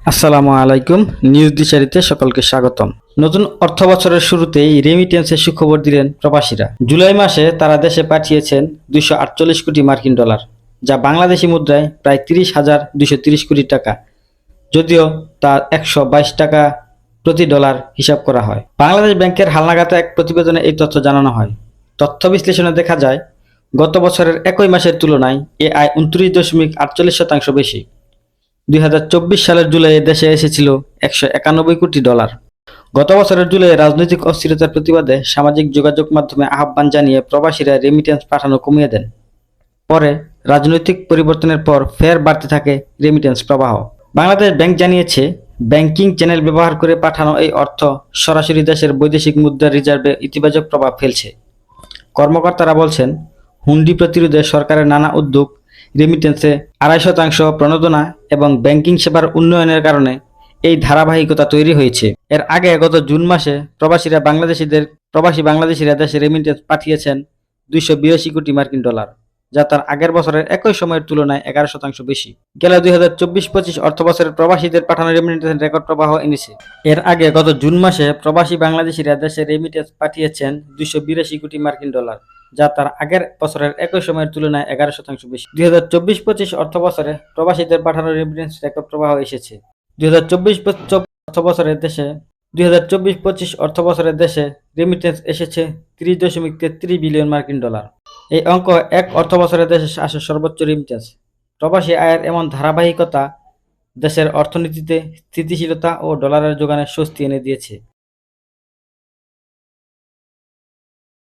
আসসালামু আলাইকুম। নিউজ দিশারিতে সকলকে স্বাগতম। নতুন অর্থ বছরের শুরুতেই রেমিটেন্সের সুখবর দিলেন প্রবাসীরা। জুলাই মাসে তারা দেশে পাঠিয়েছেন 248 কোটি মার্কিন ডলার, যা বাংলাদেশি মুদ্রায় প্রায় 30,230 কোটি টাকা। যদিও তা 122 টাকা প্রতি ডলার হিসাব করা হয়। বাংলাদেশ ব্যাংকের হালনাগাদে এক প্রতিবেদনে এই তথ্য জানানো হয়। তথ্য বিশ্লেষণে দেখা যায়, গত বছরের একই মাসের তুলনায় এ আয় 29.48% বেশি। 2024 সালের জুলাইয়ে দেশে এসেছিল 191 কোটি ডলার। গত বছরের জুলাইয়ে রাজনৈতিক অস্থিরতার প্রতিবাদে সামাজিক যোগাযোগ মাধ্যমে আহ্বান জানিয়ে প্রবাসীরা রেমিটেন্স পাঠানো কমিয়ে দেন। পরে রাজনৈতিক পরিবর্তনের পর ফের বাড়তে থাকে রেমিটেন্স প্রবাহ। বাংলাদেশ ব্যাংক জানিয়েছে, ব্যাংকিং চ্যানেল ব্যবহার করে পাঠানো এই অর্থ সরাসরি দেশের বৈদেশিক মুদ্রার রিজার্ভে ইতিবাচক প্রভাব ফেলছে। কর্মকর্তারা বলছেন, হুন্ডি প্রতিরোধে সরকারের নানা উদ্যোগ, রেমিটেন্সে 2.5% প্রণোদনা এবং ব্যাংকিং সেবার উন্নয়নের কারণে এই ধারাবাহিকতা তৈরি হয়েছে। এর আগে গত জুন মাসে প্রবাসী বাংলাদেশিরা দেশে রেমিটেন্স পাঠিয়েছেন 282 কোটি মার্কিন ডলার, যা তার আগের বছরের একই সময়ের তুলনায় 11% বেশি। গেল 2024-25 অর্থবছরের প্রবাসীদের পাঠানো রেমিটেন্সের রেকর্ড প্রবাহ এনেছে। এর আগে গত জুন মাসে প্রবাসী বাংলাদেশিরা দেশে রেমিটেন্স পাঠিয়েছেন 282 কোটি মার্কিন ডলার, যা তার আগের বছরের একই সময়ের তুলনায় 11% বেশি। 2024-25 অর্থবছরে প্রবাসীদের পাঠানো রেমিটেন্স রেকর্ড প্রবাহ এসেছে। 2024-25 অর্থবছরে দেশে রেমিটেন্স এসেছে 30.33 বিলিয়ন মার্কিন ডলার। এই অঙ্ক এক অর্থবছরে দেশে আসে সর্বোচ্চ রেমিটেন্স। প্রবাসী আয়ের এমন ধারাবাহিকতা দেশের অর্থনীতিতে স্থিতিশীলতা ও ডলারের যোগানে স্বস্তি এনে দিয়েছে।